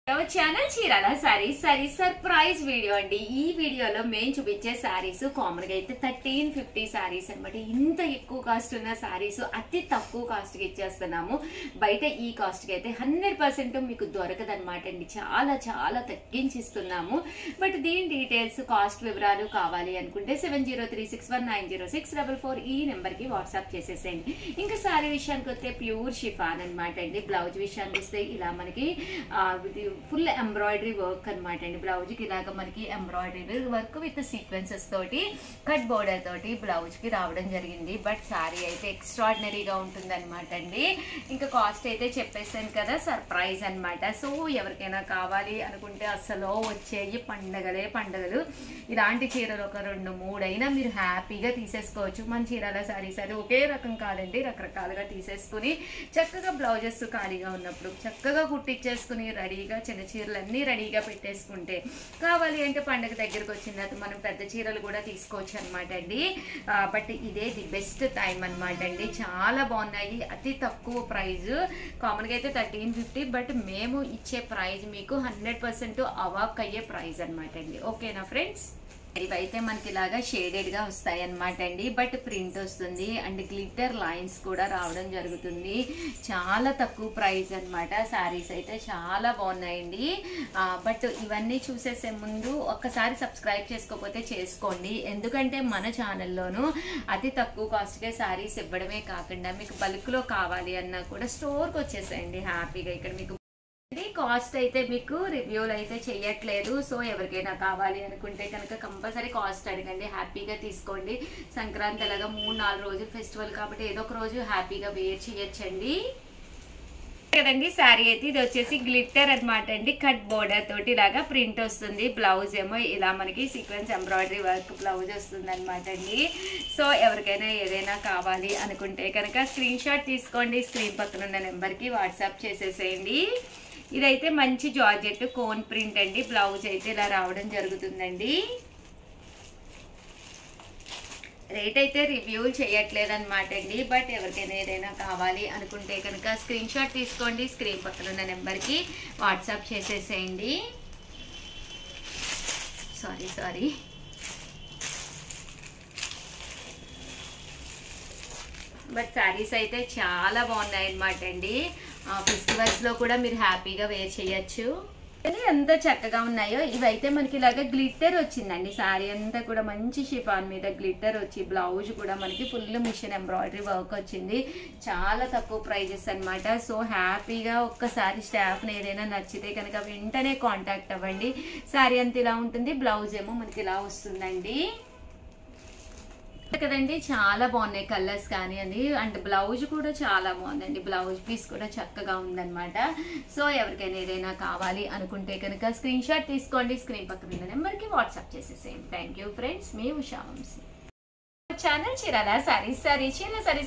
Channel Chirala saris surprise video అండి. ఈ వీడియోలో మేము చూపించే సారీస్ కామన్ గా అయితే 1350 సారీస్ అనమాట. ఇంత ఎక్కువ కాస్ట్ ఉన్న సారీస్ అతి తక్కువ కాస్ట్ కి ఇచ్చేస్తున్నాము. బయట ఈ కాస్ట్ కి అయితే 100% మీకు దొరకదనమాట అండి. చాలా చాలా తగ్గించి ఇస్తున్నాము. బట్ దీని డీటెయిల్స్ కాస్ట్ వివరాలు కావాలి అనుకుంటే 7036190644 ఈ నెంబర్ కి వాట్సాప్ చేసేసేయండి. ఇంకా సారీ విషయానికి వస్తే ప్యూర్ షిఫాన్ అనమాట అండి. బ్లౌజ్ విషయానికి వస్తే ఇలా మనకి ఫుల్ ఎంబ్రాయిడరీ వర్క్ అనమాట అండి. బ్లౌజ్ కి ఇలాగ మనకి ఎంబ్రాయిడరీ వర్క్ విత్ సీక్వెన్సెస్ తోటి కట్ బోర్డర్ తోటి బ్లౌజ్ కి రావడం జరిగింది. బట్ సారీ అయితే ఎక్స్ట్రాడినరీగా ఉంటుంది అనమాట అండి. ఇంకా కాస్ట్ అయితే చెప్పేసాను కదా, సర్ప్రైజ్ అనమాట. సో ఎవరికైనా కావాలి అనుకుంటే అసలు వచ్చేవి పండగలు. ఇలాంటి చీరలు ఒక 2-3 అయినా మీరు హ్యాపీగా తీసేసుకోవచ్చు. మన చీరాల సారీస్ అది ఒకే రకం కాదండి, రకరకాలుగా తీసేసుకుని చక్కగా బ్లౌజెస్ ఖాళీగా ఉన్నప్పుడు చక్కగా కుట్టించేసుకుని రెడీగా చిన్న చీరలన్నీ రెడీగా పెట్టేసుకుంటే, కావాలి అంటే పండుగ దగ్గరకు వచ్చిన తర్వాత మనం పెద్ద చీరలు కూడా తీసుకోవచ్చు అనమాట అండి. బట్ ఇదే ది బెస్ట్ టైం అనమాట అండి. చాలా బాగున్నాయి, అతి తక్కువ ప్రైజ్. కామన్గా అయితే 1350, బట్ మేము ఇచ్చే ప్రైజ్ మీకు 100% అవాక్ అయ్యే ప్రైజ్ అనమాట అండి. ఓకేనా ఫ్రెండ్స్? ఇవైతే మనకి ఇలాగా షేడెడ్ గా వస్తాయి అనమాట అండి. బట్ ప్రింట్ వస్తుంది అండ్ గ్లిటర్ లైన్స్ కూడా రావడం జరుగుతుంది. చాలా తక్కువ ప్రైస్ అనమాట. శారీస్ అయితే చాలా బాగున్నాయండి. బట్ ఇవన్నీ చూసేసే ముందు ఒక్కసారి సబ్స్క్రైబ్ చేసుకోకపోతే చేసుకోండి. ఎందుకంటే మన ఛానల్లోనూ అతి తక్కువ కాస్ట్కే శారీస్ ఇవ్వడమే కాకుండా మీకు బల్క్ లో కావాలి అన్నా కూడా స్టోర్కి వచ్చేసేయండి హ్యాపీగా. ఇక్కడ మీకు కాస్ట్ అయితే మీకు రివ్యూలు అయితే చేయట్లేదు. సో ఎవరికైనా కావాలి అనుకుంటే కనుక కంపల్సరీ కాస్ట్ అడగండి, హ్యాపీగా తీసుకోండి. సంక్రాంతి అలాగా 3-4 రోజులు ఫెస్టివల్ కాబట్టి ఏదో ఒక రోజు హ్యాపీగా వేర్ చేయొచ్చండి కదండి. శారీ అయితే ఇది వచ్చేసి గ్లిట్టర్ అనమాట అండి. కట్ బోర్డర్ తోటి ఇలాగా ప్రింట్ వస్తుంది. బ్లౌజ్ ఏమో ఇలా మనకి సీక్వెన్స్ ఎంబ్రాయిడరీ వర్క్ బ్లౌజ్ వస్తుంది అనమాట అండి. సో ఎవరికైనా ఏదైనా కావాలి అనుకుంటే కనుక స్క్రీన్ షాట్ తీసుకోండి, స్క్రీన్ పక్కన ఉన్న నెంబర్కి వాట్సాప్ చేసేసేయండి. ఇదైతే మంచి జార్జెట్ కోన్ ప్రింట్ అండి. బ్లౌజ్ అయితే ఇలా రావడం జరుగుతుందండి. రేట్ అయితే రివ్యూలు చేయట్లేదు అనమాట అండి. బట్ ఎవరికైనా ఏదైనా కావాలి అనుకుంటే కనుక స్క్రీన్ షాట్ తీసుకోండి, స్క్రీన్ పక్కన ఉన్న నెంబర్కి వాట్సాప్ చేసేసేయండి. సారీ బట్ శారీస్ అయితే చాలా బాగున్నాయి అనమాట అండి. ఫెస్టివల్స్ లో కూడా మీరు హ్యాపీగా వేర్ చేయొచ్చు. ఎంత చక్కగా ఉన్నాయో. ఇవైతే మనకి ఇలాగ గ్లిట్టర్ వచ్చిందండి. శారీ అంతా కూడా మంచి షిఫాన్ మీద గ్లిట్టర్ వచ్చి బ్లౌజ్ కూడా మనకి ఫుల్ మిషన్ ఎంబ్రాయిడరీ వర్క్ వచ్చింది. చాలా తక్కువ ప్రైజెస్ అనమాట. సో హ్యాపీగా ఒక్కసారి స్టాఫ్ని ఏదైనా నచ్చితే కనుక వెంటనే కాంటాక్ట్ అవ్వండి. శారీ అంతా ఇలా ఉంటుంది, బ్లౌజ్ ఏమో మనకి ఇలా వస్తుందండి కదండి. చాలా బాగున్నాయి కలర్స్ కానీ అది. అండ్ బ్లౌజ్ కూడా చాలా బాగుందండి. బ్లౌజ్ పీస్ కూడా చక్కగా ఉందన్నమాట. సో ఎవరికైనా ఏదైనా కావాలి అనుకుంటే కనుక స్క్రీన్ షాట్ తీసుకోండి, స్క్రీన్ పక్కన ఉన్న నెంబర్కి వాట్సాప్ చేసేసేయండి. థ్యాంక్ యూ ఫ్రెండ్స్, మీ Usha Vamsi. Channel Chirala sarees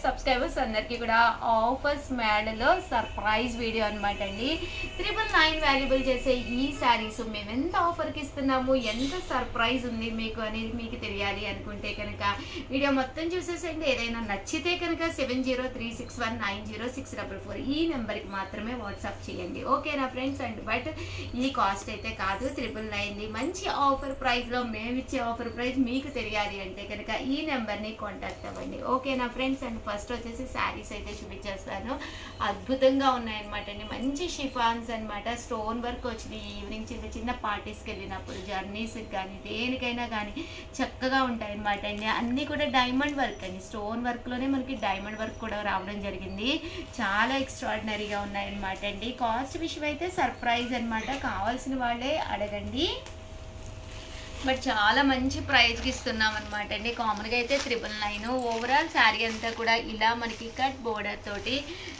subscribers అందరికి కూడా ఆఫర్స్ మేడలో సర్ప్రైజ్ వీడియో అనమాట అండి. 999 వాల్యుబుల్ చేసే ఈ సారీస్ మేము ఎంత ఆఫర్కి ఇస్తున్నాము, ఎంత సర్ప్రైజ్ ఉంది మీకు అనేది మీకు తెలియాలి అనుకుంటే కనుక వీడియో మొత్తం చూసేసండి. ఏదైనా నచ్చితే కనుక 7036190644 ఈ నెంబర్కి మాత్రమే వాట్సాప్ చేయండి. ఓకేనా ఫ్రెండ్స్? అండ్ బట్ ఈ కాస్ట్ అయితే కాదు, 999 మంచి ఆఫర్ ప్రైస్లో మేము ఇచ్చే ఆఫర్ ప్రైస్ మీకు తెలియాలి అంటే కనుక ఈ నెంబర్ని కాంటాక్ట్ అవ్వండి. ఓకేనా ఫ్రెండ్స్? అండ్ ఫస్ట్ వచ్చేసి శారీస్ అయితే చూపించేస్తాను. అద్భుతంగా ఉన్నాయన్నమాట అండి. మంచి షిఫాన్స్ అనమాట. స్టోన్ వర్క్ వచ్చింది. ఈవినింగ్ చిన్న చిన్న పార్టీస్కి వెళ్ళినప్పుడు జర్నీస్కి కానీ దేనికైనా కానీ చక్కగా ఉంటాయి అనమాట అండి. అన్నీ కూడా డైమండ్ వర్క్ అండి. స్టోన్ వర్క్లోనే మనకి డైమండ్ వర్క్ కూడా రావడం జరిగింది. చాలా ఎక్స్ట్రాడినరీగా ఉన్నాయన్నమాట అండి. కాస్ట్ విషయం అయితే సర్ప్రైజ్ అనమాట. కావాల్సిన వాళ్ళే అడగండి. బట్ చాలా మంచి ప్రైజ్కి ఇస్తున్నాం అనమాట అండి. కామన్గా అయితే 999. ఓవరాల్ శారీ అంతా కూడా ఇలా మనకి కట్ బోర్డర్ తోటి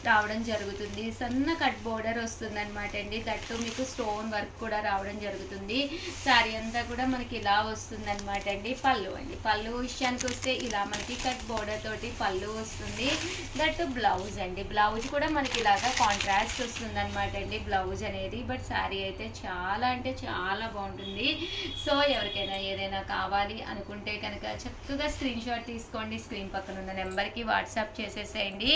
రావడం జరుగుతుంది. సన్న కట్ బోర్డర్ వస్తుంది అనమాట అండి. దట్టు మీకు స్టోన్ వర్క్ కూడా రావడం జరుగుతుంది. శారీ అంతా కూడా మనకి ఇలా వస్తుంది అనమాట అండి. పళ్ళు అండి, పళ్ళు విషయానికి వస్తే ఇలా మనకి కట్ బోర్డర్ తోటి పళ్ళు వస్తుంది. దట్టు బ్లౌజ్ అండి. బ్లౌజ్ కూడా మనకి ఇలాగా కాంట్రాస్ట్ వస్తుంది అనమాట అండి బ్లౌజ్ అనేది. బట్ శారీ అయితే చాలా అంటే చాలా బాగుంటుంది. సో ఎవరికి ఎవరికైనా ఏదైనా కావాలి అనుకుంటే కనుక చక్కగా స్క్రీన్ షాట్ తీసుకోండి, స్క్రీన్ పక్కన ఉన్న నెంబర్కి వాట్సాప్ చేసేసేయండి.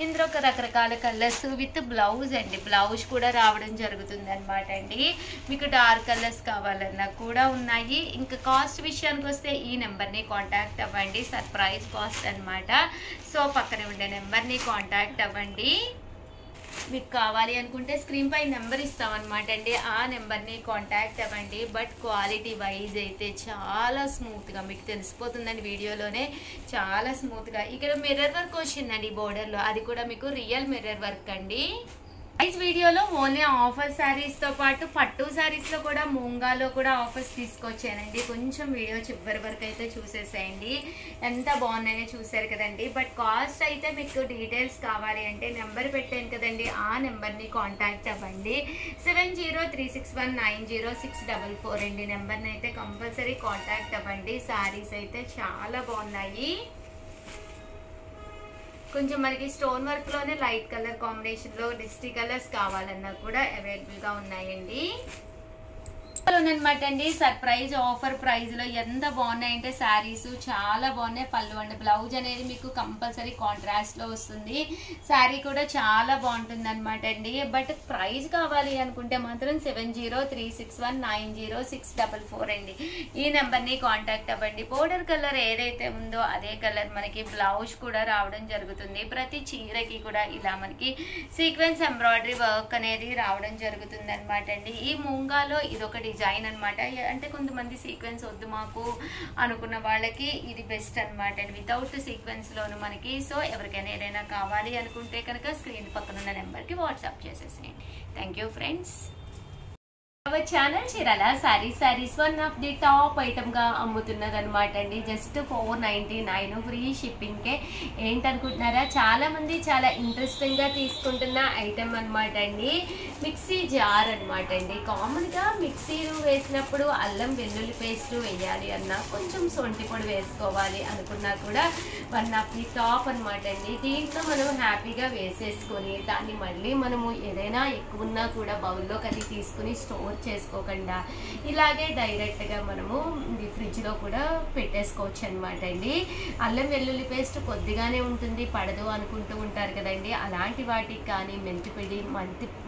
ఇందులో ఒక రకరకాల కలర్స్ విత్ బ్లౌజ్ అండి, బ్లౌజ్ కూడా రావడం జరుగుతుంది అనమాట అండి. మీకు డార్క్ కలర్స్ కావాలన్నా కూడా ఉన్నాయి. ఇంకా కాస్ట్ విషయానికి వస్తే ఈ నెంబర్ని కాంటాక్ట్ అవ్వండి, సర్ప్రైజ్ కాస్ట్ అనమాట. సో పక్కనే ఉండే నెంబర్ని కాంటాక్ట్ అవ్వండి. మీకు కావాలి అనుకుంటే స్క్రీన్ పై నెంబర్ ఇస్తామన్నమాట అండి, ఆ నెంబర్ని కాంటాక్ట్ అవ్వండి. బట్ క్వాలిటీ వైజ్ అయితే చాలా స్మూత్గా మీకు తెలిసిపోతుందండి, వీడియోలోనే చాలా స్మూత్గా. ఇక్కడ మిర్రర్ వర్క్ వచ్చిందండి బోర్డర్లో, అది కూడా మీకు రియల్ మిర్రర్ వర్క్ అండి. ప్రైస్ వీడియోలో ఓన్లీ ఆఫర్ శారీస్తో పాటు పట్టు శారీస్లో కూడా మూంగాలో కూడా ఆఫర్స్ తీసుకొచ్చానండి. కొంచెం వీడియో చివరి వరకు అయితే చూసేసేయండి, ఎంత బాగున్నాయో చూసారు కదండి. బట్ కాస్ట్ అయితే మీకు డీటెయిల్స్ కావాలి అంటే నెంబర్ పెట్టాను కదండి, ఆ నెంబర్ని కాంటాక్ట్ అవ్వండి. 7036190644 అండి నెంబర్ని అయితే కంపల్సరీ కాంటాక్ట్ అవ్వండి. శారీస్ అయితే చాలా బాగున్నాయి. కొంచెం మనకి స్టోన్ వర్క్ లోనే లైట్ కలర్ కాంబినేషన్ లో డిస్టీ కలర్స్ కావాలన్నా కూడా అవైలబుల్ గా ఉన్నాయండి అనమాట అండి. సర్ప్రైజ్ ఆఫర్ ప్రైస్ లో ఎంత బాగున్నాయంటే శారీస్ చాలా బాగున్నాయి. పళ్ళు అండి, బ్లౌజ్ అనేది మీకు కంపల్సరీ కాంట్రాస్ట్ లో వస్తుంది. శారీ కూడా చాలా బాగుంటుంది అనమాట అండి. బట్ ప్రైస్ కావాలి అనుకుంటే మాత్రం 7036190644 అండి, ఈ నెంబర్ని కాంటాక్ట్ అవ్వండి. బోర్డర్ కలర్ ఏదైతే ఉందో అదే కలర్ మనకి బ్లౌజ్ కూడా రావడం జరుగుతుంది. ప్రతి చీరకి కూడా ఇలా మనకి సీక్వెన్స్ ఎంబ్రాయిడరీ వర్క్ అనేది రావడం జరుగుతుంది అనమాట అండి. ఈ మూంగాలో ఇదొక డిజైన్ అనమాట. అంటే కొంతమంది సీక్వెన్స్ వద్దు మాకు అనుకున్న వాళ్ళకి ఇది బెస్ట్ అనమాట అండి, వితౌట్ సీక్వెన్స్ లోను మనకి. సో ఎవరికైనా ఏదైనా కావాలి అనుకుంటే కనుక స్క్రీన్ పక్కన ఉన్న నెంబర్కి వాట్సాప్ చేసేసేయండి. Thank you friends. Our channel Chirala saris one of the top item గా అమ్ముతున్నది అనమాట అండి. జస్ట్ 499 ఫ్రీ షిప్పింగ్ కే. ఏంటనుకుంటున్నారా, చాలా మంది చాలా ఇంట్రెస్టింగ్ గా తీసుకుంటున్న ఐటమ్ అనమాట అండి. మిక్సీ జార్ అనమాట అండి. కామన్ గా మిక్సీలు వేసినప్పుడు అల్లం వెల్లుల్లి పేస్ట్ వేయాలి అన్నా, కొంచెం సొంటి పొడి వేసుకోవాలి అనుకున్నా కూడా వన్ ఆఫ్ ది టాప్ అనమాట అండి. దీంట్లో మనం హ్యాపీగా వేసేసుకొని దాన్ని మళ్ళీ మనము ఏదైనా ఎక్కువ ఉన్నా కూడా బౌల్లోకి అది తీసుకుని స్టోర్ చేసుకోకుండా ఇలాగే డైరెక్ట్గా మనము ఫ్రిడ్జ్లో కూడా పెట్టేసుకోవచ్చు అనమాట అండి. అల్లం వెల్లుల్లి పేస్ట్ కొద్దిగానే ఉంటుంది, పడదు అనుకుంటూ ఉంటారు కదండి. అలాంటి వాటికి కానీ మెంతి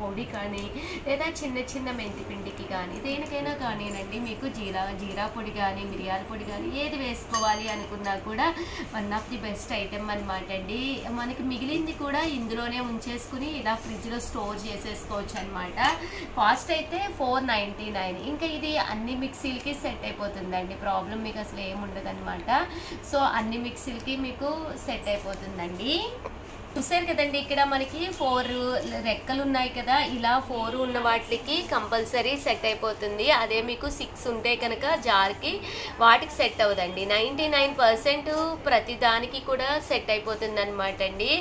పొడి కానీ లేదా చిన్న చిన్న మెంతి పిండికి కానీ దేనికైనా కానీనండి, మీకు జీరా పొడి కానీ మిరియాల పొడి కానీ ఏది వేసుకోవాలి అనుకున్నా కూడా one of the best item అనమాట అండి. మనకి మిగిలింది కూడా ఇందులోనే ఉంచేసుకుని ఇలా ఫ్రిడ్జ్లో స్టోర్ చేసేసుకోవచ్చు అనమాట. కాస్ట్ అయితే 499. ఇంకా ఇది అన్ని మిక్సీలకి సెట్ అయిపోతుందండి, ప్రాబ్లం మీకు అసలు ఏముండదు అనమాట. సో అన్ని మిక్సీలకి మీకు సెట్ అయిపోతుందండి. చూసారు కదండి, ఇక్కడ మనకి 4 రెక్కలు ఉన్నాయి కదా, ఇలా 4 ఉన్న వాటికి కంపల్సరీ సెట్ అయిపోతుంది. అదే మీకు 6 ఉంటే కనుక జార్కి వాటికి సెట్ అవ్వదండి. 99% ప్రతి దానికి కూడా సెట్ అయిపోతుంది అనమాట అండి.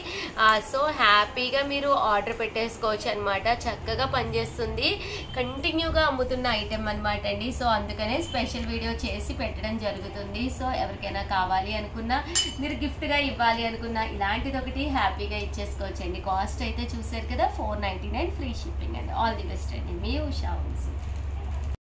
సో హ్యాపీగా మీరు ఆర్డర్ పెట్టేసుకోవచ్చు అనమాట. చక్కగా పనిచేస్తుంది, కంటిన్యూగా అమ్ముతున్న ఐటెం అనమాట అండి. సో అందుకనే స్పెషల్ వీడియో చేసి పెట్టడం జరుగుతుంది. సో ఎవరికైనా కావాలి అనుకున్నా, మీరు గిఫ్ట్గా ఇవ్వాలి అనుకున్నా ఇలాంటిది ఒకటి హ్యాపీగా ఇచ్చేసుకోవచ్చండి. కాస్ట్ అయితే చూసారు కదా 499 ఫ్రీ షిప్పింగ్ అండి. ఆల్ ది బెస్ట్ అండి, మీ ఉషా.